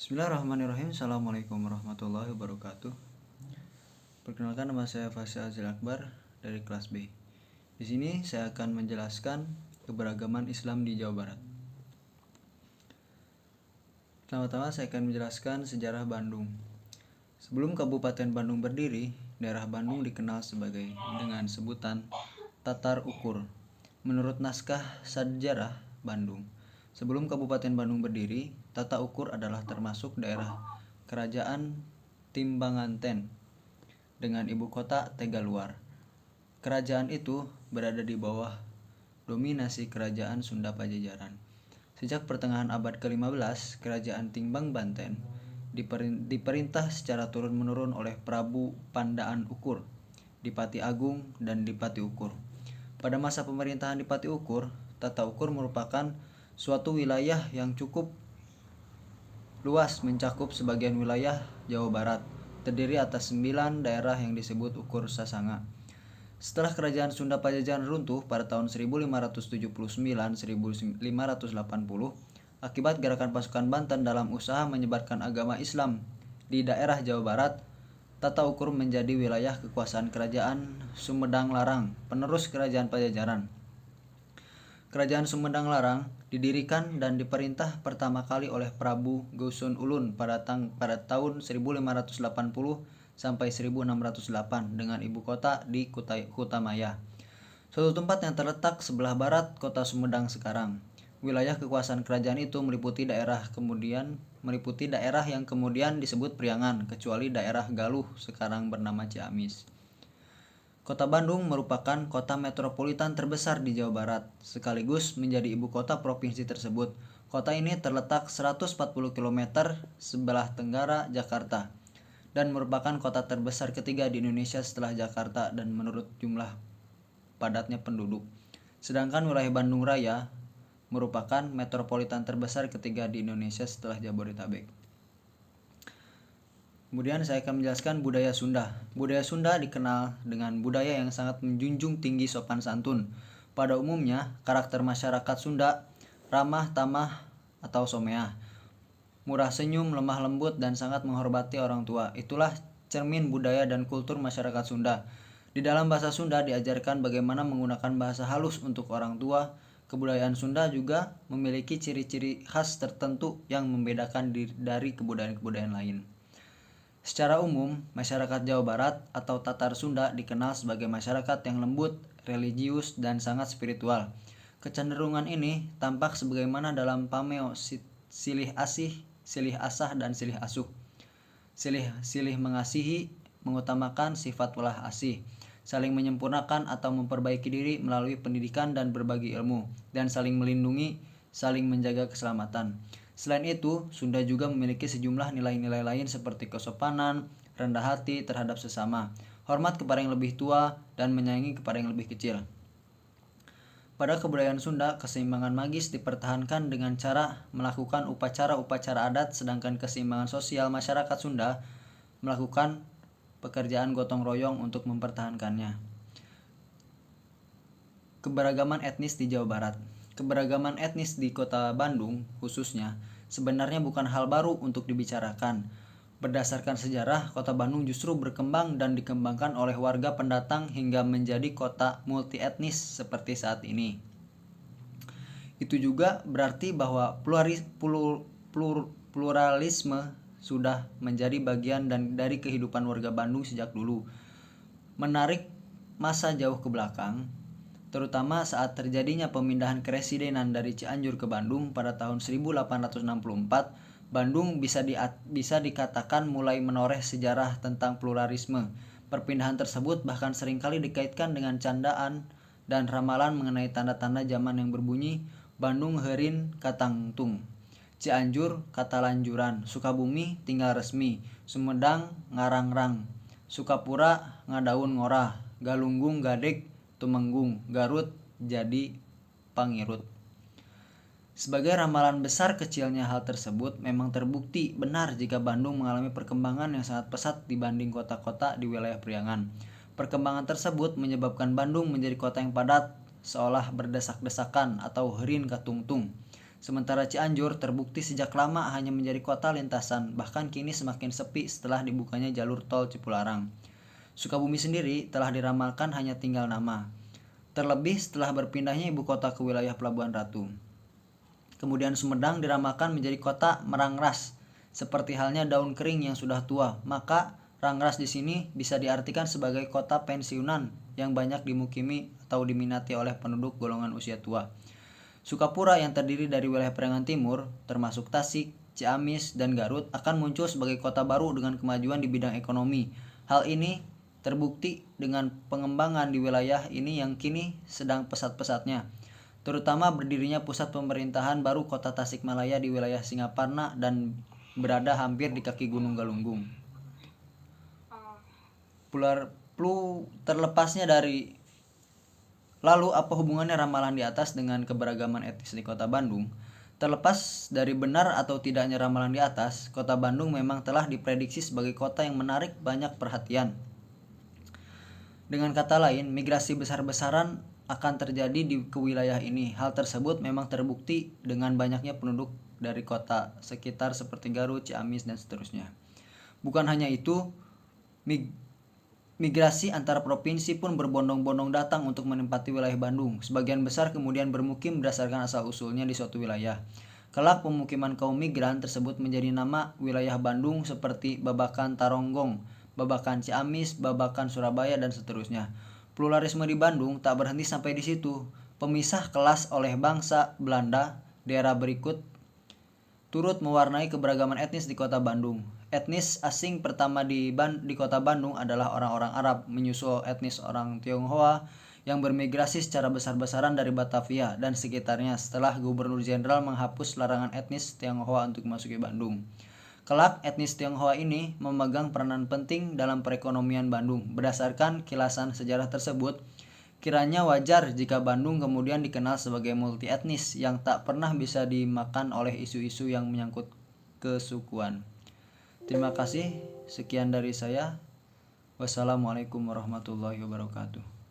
Bismillahirrahmanirrahim. Assalamualaikum warahmatullahi wabarakatuh. Perkenalkan, nama saya Faisal Azil Akbar dari kelas B. Di sini saya akan menjelaskan keberagaman Islam di Jawa Barat. Pertama-tama saya akan menjelaskan sejarah Bandung. Sebelum Kabupaten Bandung berdiri, daerah Bandung dikenal dengan sebutan Tatar Ukur. Menurut naskah Sajarah Bandung, sebelum Kabupaten Bandung berdiri, Tata Ukur adalah termasuk daerah Kerajaan Timbanganten dengan ibu kota Tegaluar. Kerajaan itu berada di bawah dominasi Kerajaan Sunda Pajajaran. Sejak pertengahan abad ke-15, Kerajaan Timbang Banten diperintah secara turun-menurun oleh Prabu Pandaan Ukur, Dipati Agung, dan Dipati Ukur. Pada masa pemerintahan Dipati Ukur, Tata Ukur merupakan suatu wilayah yang cukup luas, mencakup sebagian wilayah Jawa Barat, terdiri atas 9 daerah yang disebut Ukur Sasanga. Setelah Kerajaan Sunda Pajajaran runtuh pada tahun 1579-1580, akibat gerakan pasukan Banten dalam usaha menyebarkan agama Islam di daerah Jawa Barat, Tata Ukur menjadi wilayah kekuasaan Kerajaan Sumedang Larang, penerus Kerajaan Pajajaran. Kerajaan Sumedang Larang didirikan dan diperintah pertama kali oleh Prabu Geusun Ulun pada tahun 1580 sampai 1608 dengan ibu kota di Kutamaya, suatu tempat yang terletak sebelah barat kota Sumedang sekarang. Wilayah kekuasaan kerajaan itu meliputi daerah yang kemudian disebut Priangan, kecuali daerah Galuh sekarang bernama Ciamis. Kota Bandung merupakan kota metropolitan terbesar di Jawa Barat, sekaligus menjadi ibu kota provinsi tersebut. Kota ini terletak 140 km sebelah tenggara Jakarta dan merupakan kota terbesar ketiga di Indonesia setelah Jakarta dan menurut jumlah padatnya penduduk. Sedangkan wilayah Bandung Raya merupakan metropolitan terbesar ketiga di Indonesia setelah Jabodetabek. Kemudian saya akan menjelaskan budaya Sunda. Budaya Sunda dikenal dengan budaya yang sangat menjunjung tinggi sopan santun. Pada umumnya, karakter masyarakat Sunda ramah tamah atau someah, murah senyum, lemah lembut, dan sangat menghormati orang tua. Itulah cermin budaya dan kultur masyarakat Sunda. Di dalam bahasa Sunda diajarkan bagaimana menggunakan bahasa halus untuk orang tua. Kebudayaan Sunda juga memiliki ciri-ciri khas tertentu yang membedakan dari kebudayaan-kebudayaan lain. Secara umum, masyarakat Jawa Barat atau Tatar Sunda dikenal sebagai masyarakat yang lembut, religius, dan sangat spiritual. Kecenderungan ini tampak sebagaimana dalam pameo silih asih, silih asah, dan silih asuh. Silih mengasihi mengutamakan sifat welah asih, saling menyempurnakan atau memperbaiki diri melalui pendidikan dan berbagi ilmu, dan saling melindungi, saling menjaga keselamatan. Selain itu, Sunda juga memiliki sejumlah nilai-nilai lain seperti kesopanan, rendah hati terhadap sesama, hormat kepada yang lebih tua, dan menyayangi kepada yang lebih kecil. Pada kebudayaan Sunda, keseimbangan magis dipertahankan dengan cara melakukan upacara-upacara adat, sedangkan keseimbangan sosial masyarakat Sunda melakukan pekerjaan gotong royong untuk mempertahankannya. Keberagaman etnis di Jawa Barat. Keberagaman etnis di kota Bandung khususnya sebenarnya bukan hal baru untuk dibicarakan. Berdasarkan sejarah, kota Bandung justru berkembang dan dikembangkan oleh warga pendatang hingga menjadi kota multietnis seperti saat ini. Itu juga berarti bahwa pluralisme sudah menjadi bagian dari kehidupan warga Bandung sejak dulu. Menarik masa jauh ke belakang, terutama saat terjadinya pemindahan kepresidenan dari Cianjur ke Bandung pada tahun 1864, Bandung bisa dikatakan mulai menoreh sejarah tentang pluralisme. Perpindahan tersebut bahkan seringkali dikaitkan dengan candaan dan ramalan mengenai tanda-tanda zaman yang berbunyi Bandung heurin katangtung, Cianjur katalanjuran, Sukabumi tinggal resmi, Sumedang ngarangrang, Sukapura ngadaun ngorah, Galunggung gadek tumenggung, Garut jadi pangirut. Sebagai ramalan besar kecilnya hal tersebut memang terbukti benar jika Bandung mengalami perkembangan yang sangat pesat dibanding kota-kota di wilayah Priangan. Perkembangan tersebut menyebabkan Bandung menjadi kota yang padat, seolah berdesak-desakan atau heurin katungtung. Sementara Cianjur terbukti sejak lama hanya menjadi kota lintasan, bahkan kini semakin sepi setelah dibukanya jalur tol Cipularang. Sukabumi sendiri telah diramalkan hanya tinggal nama, terlebih setelah berpindahnya ibu kota ke wilayah Pelabuhan Ratu. Kemudian Sumedang diramalkan menjadi kota merangras, seperti halnya daun kering yang sudah tua, maka Rangras di sini bisa diartikan sebagai kota pensiunan yang banyak dimukimi atau diminati oleh penduduk golongan usia tua. Sukapura yang terdiri dari wilayah Periangan Timur, termasuk Tasik, Ciamis, dan Garut, akan muncul sebagai kota baru dengan kemajuan di bidang ekonomi. Hal ini terbukti dengan pengembangan di wilayah ini yang kini sedang pesat-pesatnya, terutama berdirinya pusat pemerintahan baru kota Tasikmalaya di wilayah Singaparna dan berada hampir di kaki Gunung Galunggung. Terlepasnya dari Lalu apa hubungannya ramalan di atas dengan keberagaman etnis di Kota Bandung? Terlepas dari benar atau tidaknya ramalan di atas, Kota Bandung memang telah diprediksi sebagai kota yang menarik banyak perhatian. Dengan kata lain, migrasi besar-besaran akan terjadi di wilayah ini. Hal tersebut memang terbukti dengan banyaknya penduduk dari kota sekitar seperti Garut, Ciamis, dan seterusnya. Bukan hanya itu, migrasi antar provinsi pun berbondong-bondong datang untuk menempati wilayah Bandung. Sebagian besar kemudian bermukim berdasarkan asal-usulnya di suatu wilayah. Kelak pemukiman kaum migran tersebut menjadi nama wilayah Bandung seperti Babakan Taronggong, Babakan Ciamis, Babakan Surabaya, dan seterusnya. Pluralisme di Bandung tak berhenti sampai di situ. Pemisah kelas oleh bangsa Belanda di era berikut turut mewarnai keberagaman etnis di Kota Bandung. Etnis asing pertama di Kota Bandung adalah orang-orang Arab, menyusul etnis orang Tionghoa yang bermigrasi secara besar-besaran dari Batavia dan sekitarnya setelah Gubernur Jenderal menghapus larangan etnis Tionghoa untuk memasuki Bandung. Kelak, etnis Tionghoa ini memegang peranan penting dalam perekonomian Bandung. Berdasarkan kilasan sejarah tersebut, kiranya wajar jika Bandung kemudian dikenal sebagai multi etnis yang tak pernah bisa dimakan oleh isu-isu yang menyangkut kesukuan. Terima kasih, sekian dari saya. Wassalamualaikum warahmatullahi wabarakatuh.